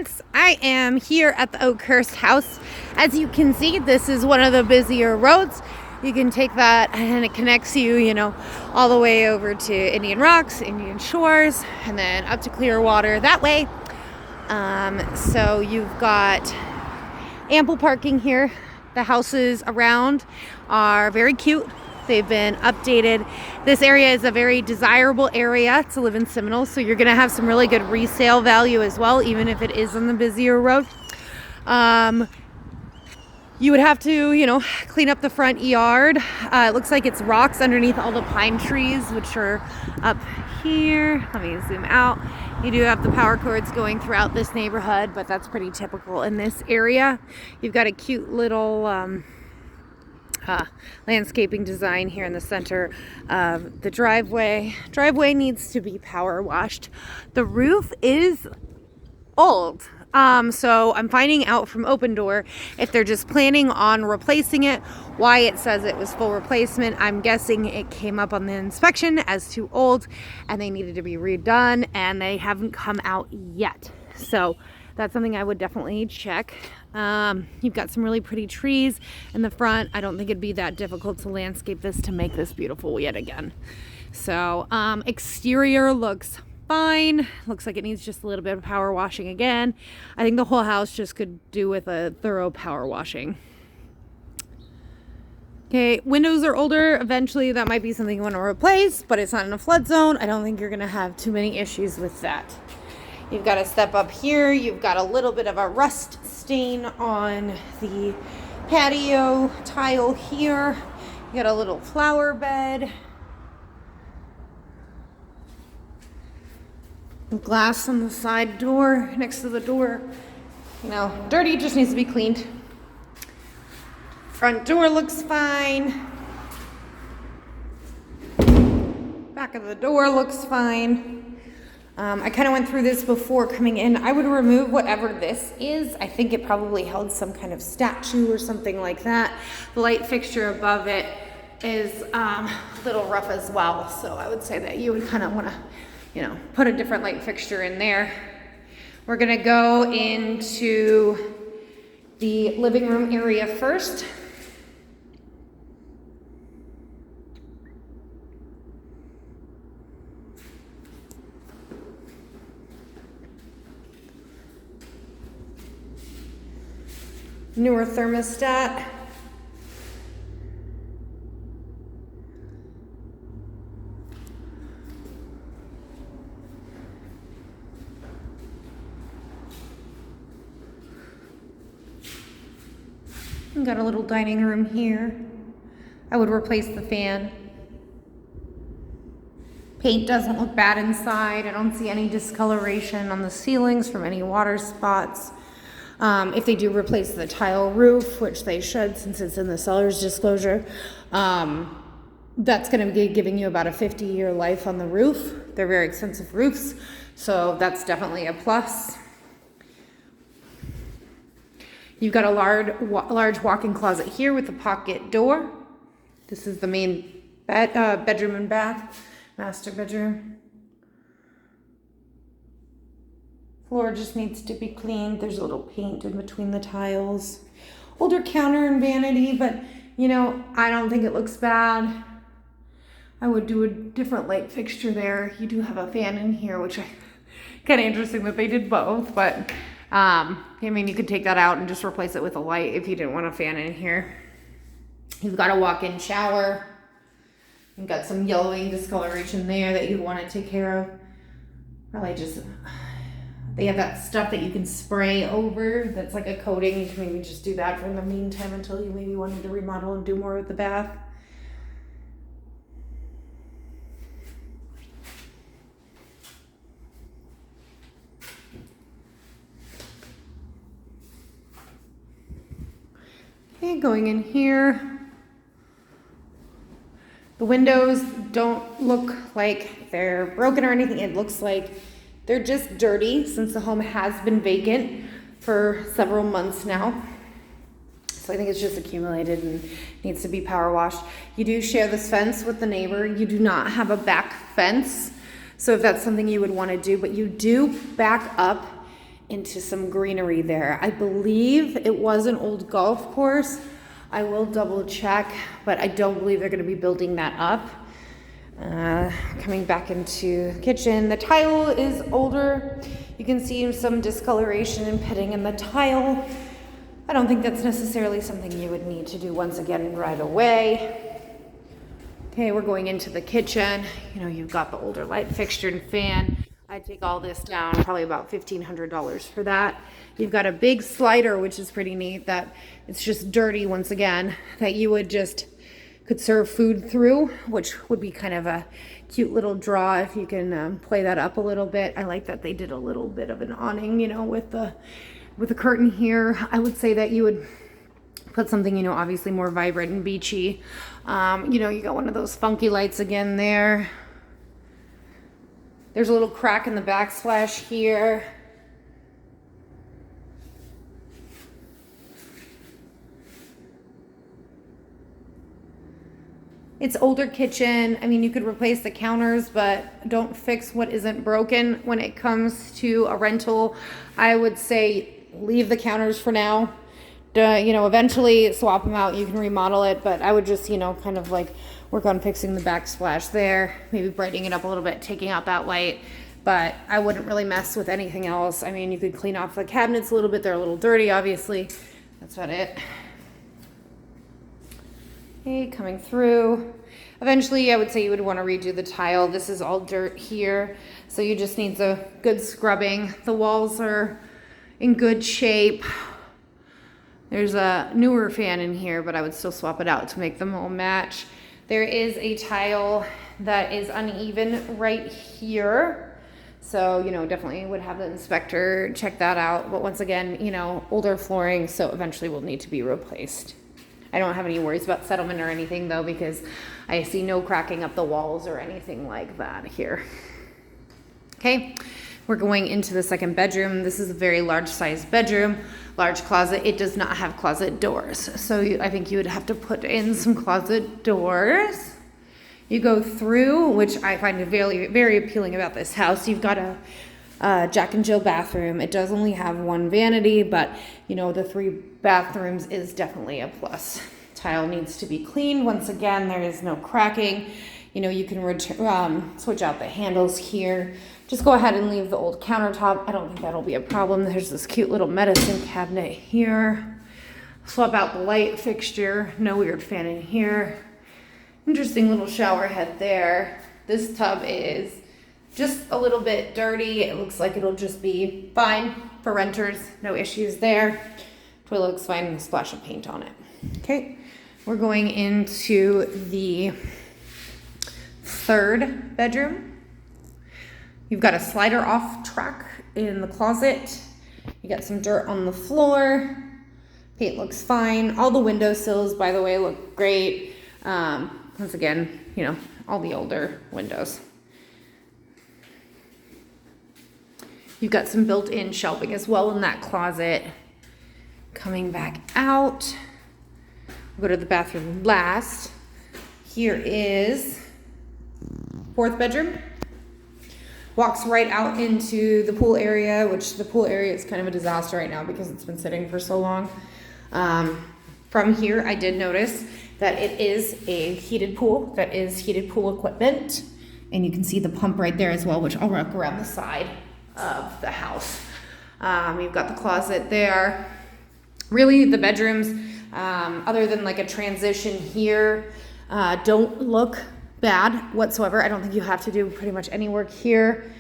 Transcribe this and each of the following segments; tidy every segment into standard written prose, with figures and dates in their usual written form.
parents. I am here at the Oakhurst house. As you can see, this is one of the busier roads. You can take that and it connects you, all the way over to Indian Rocks, Indian Shores, and then up to Clearwater that way. So you've got ample parking here. The houses around are very cute. They've been updated. This area is a very desirable area to live in Seminole, so you're going to have some really good resale value as well, even if it is on the busier road. You would have to, clean up the front yard. It looks like it's rocks underneath all the pine trees, which are up here. Let me zoom out. You do have the power cords going throughout this neighborhood, but that's pretty typical in this area. You've got a cute little landscaping design here in the center of the driveway. Driveway needs to be power washed. The roof is old. So I'm finding out from Open Door if they're just planning on replacing it, why it says it was full replacement. I'm guessing it came up on the inspection as too old and they needed to be redone, and they haven't come out yet. So that's something I would definitely check. You've got some really pretty trees in the front. I don't think it'd be that difficult to landscape this to make this beautiful yet again. So exterior looks fine. Looks like it needs just a little bit of power washing again. I think the whole house just could do with a thorough power washing. Okay, windows are older. Eventually that might be something you want to replace, but it's not in a flood zone. I don't think you're going to have too many issues with that. You've got a step up here. You've got a little bit of a rust stain on the patio tile here. You got a little flower bed. Glass on the side door next to the door. Dirty, just needs to be cleaned. Front door looks fine. Back of the door looks fine. I kind of went through this before coming in. I would remove whatever this is. I think it probably held some kind of statue or something like that. The light fixture above it is a little rough as well. So I would say that you would kind of want to, put a different light fixture in there. We're going to go into the living room area first. Newer thermostat. We've got a little dining room here. I would replace the fan. Paint doesn't look bad inside. I don't see any discoloration on the ceilings from any water spots. If they do replace the tile roof, which they should since it's in the seller's disclosure, that's going to be giving you about a 50-year life on the roof. They're very expensive roofs, so that's definitely a plus. You've got a large walk-in closet here with a pocket door. This is the main bedroom and bath, master bedroom. Floor just needs to be cleaned. There's a little paint in between the tiles. Older counter and vanity, but I don't think it looks bad. I would do a different light fixture there. You do have a fan in here, which I kind of interesting that they did both, but you could take that out and just replace it with a light if you didn't want a fan in here. You've got a walk-in shower. You've got some yellowing discoloration there that you want to take care of. Probably just, they have that stuff that you can spray over that's like a coating. You can maybe just do that for the meantime until you maybe wanted to remodel and do more with the bath. Okay, going in here. The windows don't look like they're broken or anything. It looks like they're just dirty since the home has been vacant for several months now. So I think it's just accumulated and needs to be power washed. You do share this fence with the neighbor. You do not have a back fence. So if that's something you would want to do, but you do back up into some greenery there. I believe it was an old golf course. I will double check, but I don't believe they're going to be building that up. Coming back into the kitchen, the tile is older. You can see some discoloration and pitting in the tile. I don't think that's necessarily something you would need to do once again right away. Okay, we're going into the kitchen. You know, you've got the older light fixture and fan. I'd take all this down, probably about $1,500 for that. You've got a big slider, which is pretty neat, that it's just dirty once again, that you would just could serve food through, which would be kind of a cute little draw if you can play that up a little bit. I like that they did a little bit of an awning, you know, with the curtain here. I would say that you would put something, you know, obviously more vibrant and beachy. You know, you got one of those funky lights again there. There's a little crack in the backsplash here. It's older kitchen. I mean, you could replace the counters, but don't fix what isn't broken when it comes to a rental. I would say leave the counters for now. You know, eventually swap them out. You can remodel it, but I would just, you know, kind of like work on fixing the backsplash there, maybe brightening it up a little bit, taking out that light, but I wouldn't really mess with anything else. I mean, you could clean off the cabinets a little bit. They're a little dirty, obviously. That's about it. Okay, coming through. Eventually, I would say you would want to redo the tile. This is all dirt here, so you just need a good scrubbing. The walls are in good shape. There's a newer fan in here, but I would still swap it out to make them all match. There is a tile that is uneven right here. So, you know, definitely would have the inspector check that out. But once again, you know, older flooring, so eventually will need to be replaced. I don't have any worries about settlement or anything though, because I see no cracking up the walls or anything like that here. Okay, we're going into the second bedroom. This is a very large size bedroom, large closet. It does not have closet doors. So I think you would have to put in some closet doors. You go through, which I find very, very appealing about this house. You've got a Jack and Jill bathroom. It does only have one vanity, but you know, the 3 bathrooms is definitely a plus. Tile needs to be cleaned. Once again, there is no cracking. You know, you can switch out the handles here. Just go ahead and leave the old countertop. I don't think that'll be a problem. There's this cute little medicine cabinet here. Swap out the light fixture. No weird fan in here. Interesting little shower head there. This tub is just a little bit dirty. It looks like it'll just be fine for renters. No issues there. Toilet looks fine and a splash of paint on it. Okay, we're going into the third bedroom. You've got a slider off track in the closet. You got some dirt on the floor. Paint looks fine. All the windowsills, by the way, look great. Once again, you know, all the older windows. You've got some built-in shelving as well in that closet. Coming back out. We'll go to the bathroom last. Here is fourth bedroom. Walks right out into the pool area, which the pool area is kind of a disaster right now because it's been sitting for so long. From here, I did notice that it is a heated pool. That is heated pool equipment. And you can see the pump right there as well, which I'll wrap around the side of the house. You've got the closet there. Really, the bedrooms, other than like a transition here, don't look bad whatsoever. I don't think you have to do pretty much any work here.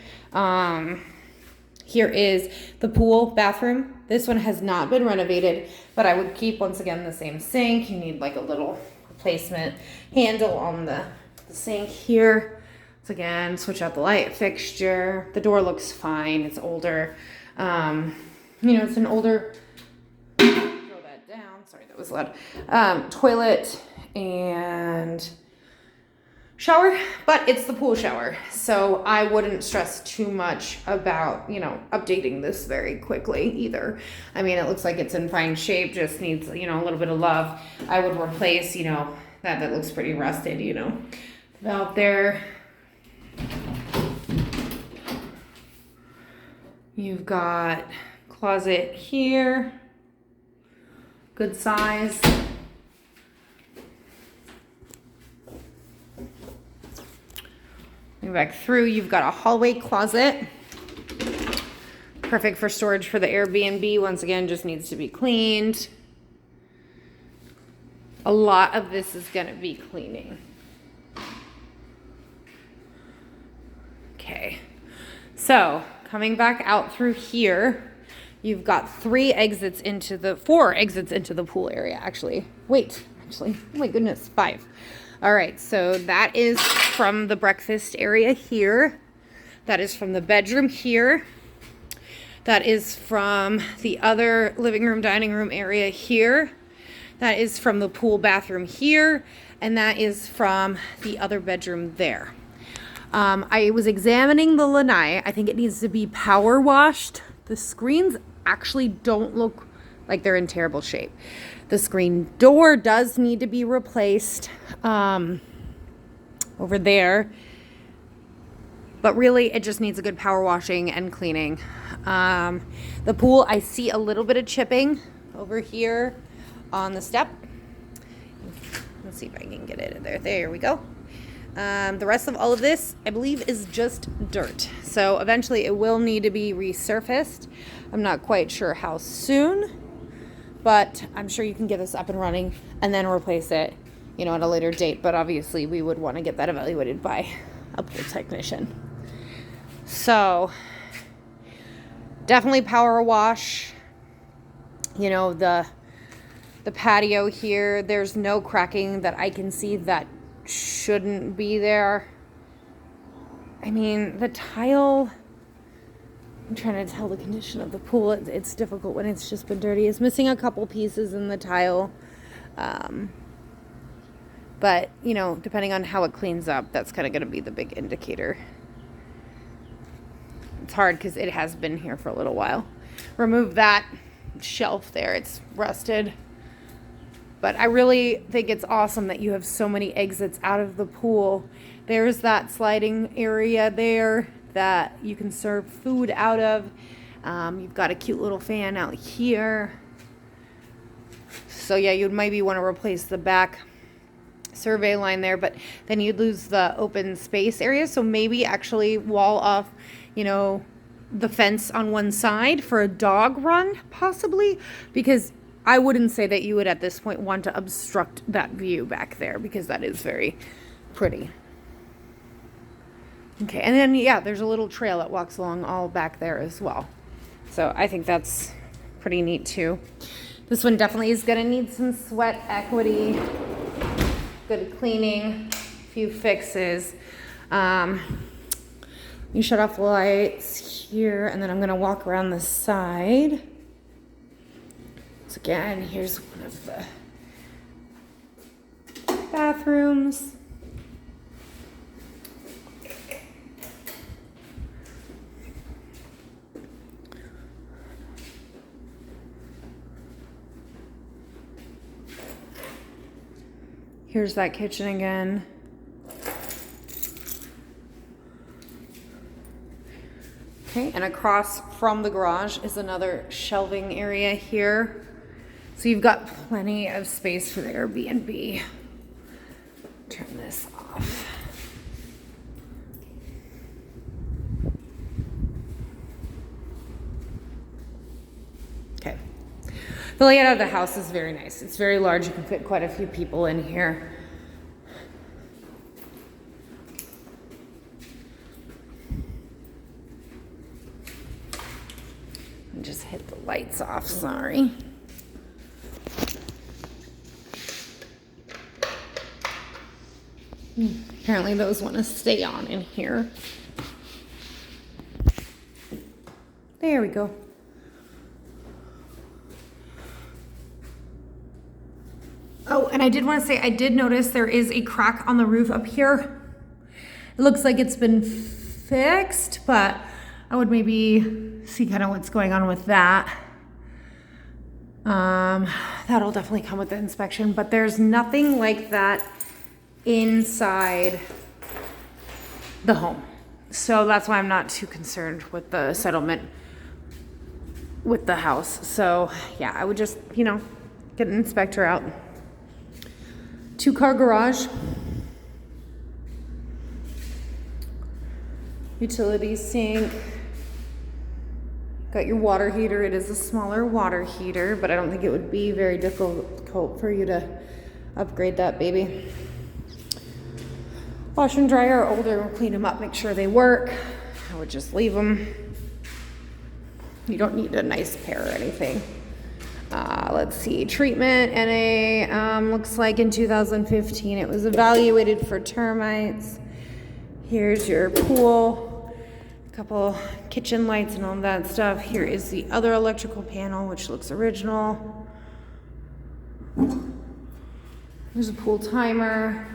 Here is the pool bathroom. This one has not been renovated, but I would keep, once again, the same sink. You need like a little replacement handle on the sink here. So again, switch out the light fixture. The door looks fine. It's older. You know, it's an older, throw that down. Sorry, that was loud. Toilet and shower, but it's the pool shower. So I wouldn't stress too much about, you know, updating this very quickly either. I mean, it looks like it's in fine shape, just needs, you know, a little bit of love. I would replace, you know, that looks pretty rusted, you know, out there. You've got closet here. Good size. Going back through, you've got a hallway closet. Perfect for storage for the Airbnb. Once again, just needs to be cleaned. A lot of this is going to be cleaning. Okay. So, coming back out through here, you've got four exits into the pool area, actually. Oh my goodness, 5. All right, so that is from the breakfast area here. That is from the bedroom here. That is from the other living room, dining room area here. That is from the pool bathroom here. And that is from the other bedroom there. I was examining the lanai. I think it needs to be power washed. The screens actually don't look like they're in terrible shape. The screen door does need to be replaced over there. But really, it just needs a good power washing and cleaning. The pool, I see a little bit of chipping over here on the step. Let's see if I can get it in there. There we go. The rest of all of this, I believe, is just dirt. So eventually it will need to be resurfaced. I'm not quite sure how soon, but I'm sure you can get this up and running and then replace it, at a later date. But obviously we would want to get that evaluated by a pool technician. So definitely power wash. The patio here, there's no cracking that I can see that shouldn't be there. I mean, the tile, I'm trying to tell the condition of the pool. It's difficult when it's just been dirty. It's missing a couple pieces in the tile. But, depending on how it cleans up, that's kind of going to be the big indicator. It's hard because it has been here for a little while. Remove that shelf there. It's rusted. But I really think it's awesome that you have so many exits out of the pool. There's that sliding area there that you can serve food out of. You've got a cute little fan out here. So yeah, you'd maybe want to replace the back survey line there, but then you'd lose the open space area. So maybe actually wall off, the fence on one side for a dog run, possibly, because I wouldn't say that you would at this point want to obstruct that view back there, because that is very pretty. Okay, and then, there's a little trail that walks along all back there as well. So I think that's pretty neat too. This one definitely is going to need some sweat equity, good cleaning, a few fixes. You shut off the lights here, and then I'm going to walk around the side. So again, here's one of the bathrooms. Here's that kitchen again. Okay, and across from the garage is another shelving area here. So you've got plenty of space for the Airbnb. Turn this off. Okay. The layout of the house is very nice. It's very large. You can fit quite a few people in here. I just hit the lights off, sorry. Apparently those want to stay on in here. There we go. Oh, and I did want to say, I did notice there is a crack on the roof up here. It looks like it's been fixed, but I would maybe see kind of what's going on with that. That'll definitely come with the inspection, but there's nothing like that inside the home. So that's why I'm not too concerned with the settlement with the house. So yeah, I would just, you know, get an inspector out. 2-car garage. Utility sink. Got your water heater. It is a smaller water heater, but I don't think it would be very difficult for you to upgrade that baby. Wash and dryer are older. We'll clean them up, make sure they work. I would just leave them. You don't need a nice pair or anything. Let's see, treatment, NA, looks like in 2015 it was evaluated for termites. Here's your pool, a couple kitchen lights and all that stuff. Here is the other electrical panel, which looks original. There's a pool timer.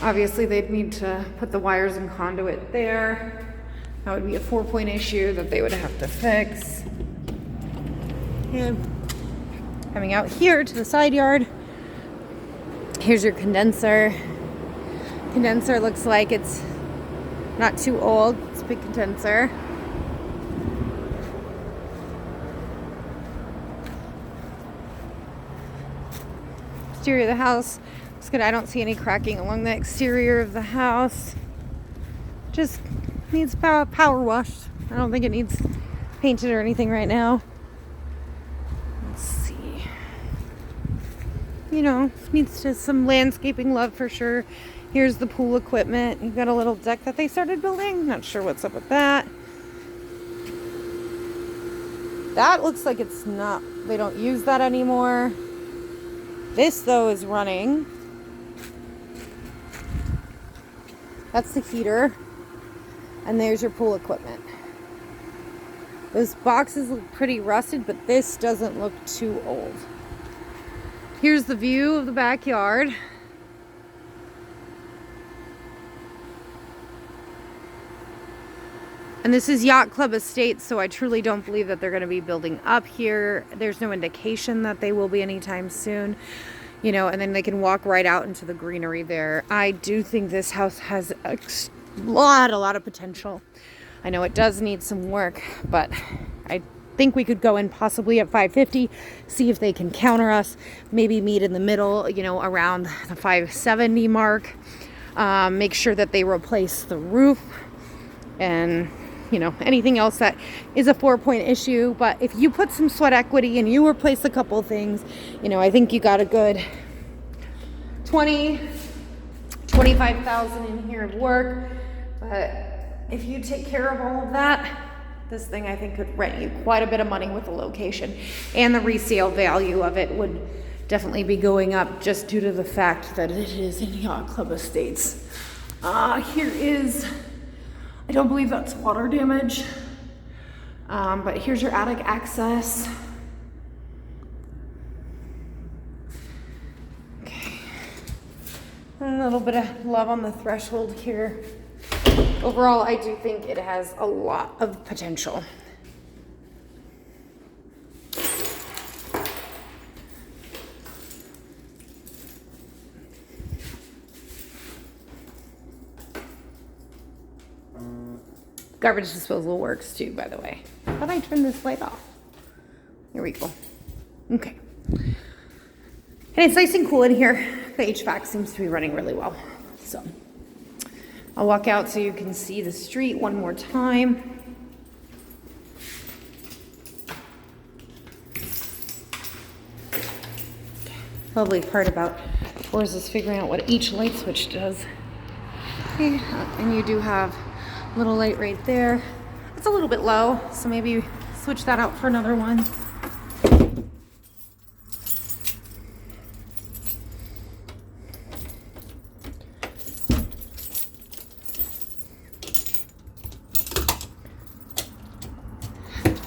Obviously they'd need to put the wires and conduit there. That would be a 4-point issue that they would have to fix. And coming out here to the side yard, here's your condenser. Condenser looks like it's not too old. It's a big condenser. Exterior of the house looks good. I don't see any cracking along the exterior of the house. Just needs power washed. I don't think it needs painted or anything right now. Let's see. You know, needs just some landscaping love for sure. Here's the pool equipment. You've got a little deck that they started building. Not sure what's up with that. That looks like it's not, they don't use that anymore. This though is running. That's the heater. And there's your pool equipment. Those boxes look pretty rusted, but this doesn't look too old. Here's the view of the backyard. And this is Yacht Club Estates, so I truly don't believe that they're going to be building up here. There's no indication that they will be anytime soon. You know, and then they can walk right out into the greenery there. I do think this house has a lot of potential. I know it does need some work, but I think we could go in possibly at 550, see if they can counter us, maybe meet in the middle, you know, around the 570 mark. Make sure that they replace the roof and, you know, anything else that is a 4-point issue. But if you put some sweat equity and you replace a couple of things, you know, I think you got a good 25,000 in here of work. But if you take care of all of that, this thing I think could rent you quite a bit of money with the location, and the resale value of it would definitely be going up just due to the fact that it is in Yacht Club Estates. Here is, I don't believe that's water damage, but here's your attic access. Okay, a little bit of love on the threshold here. Overall, I do think it has a lot of potential. Garbage disposal works too, by the way. How about I turn this light off? Here we go. Okay. And it's nice and cool in here. The HVAC seems to be running really well. So I'll walk out so you can see the street one more time. Lovely part about yours is figuring out what each light switch does. Okay, and you do have a little light right there. It's a little bit low, so maybe switch that out for another one.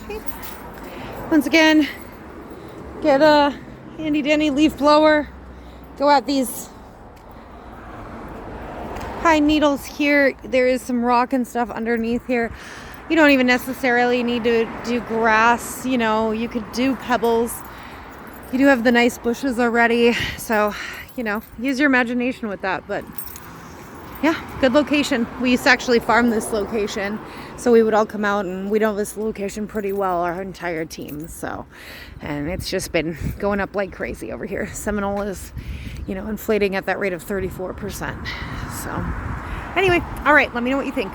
Okay. Once again, get a handy dandy leaf blower. Go at these pine needles here. There is some rock and stuff underneath here. You don't even necessarily need to do grass, you know, you could do pebbles. You do have the nice bushes already, so, you know, use your imagination with that. But yeah, good location. We used to actually farm this location So we would all come out, and we know this location pretty well, our entire team. So, and it's just been going up like crazy over here. Seminole is, inflating at that rate of 34%. So anyway, all right, let me know what you think.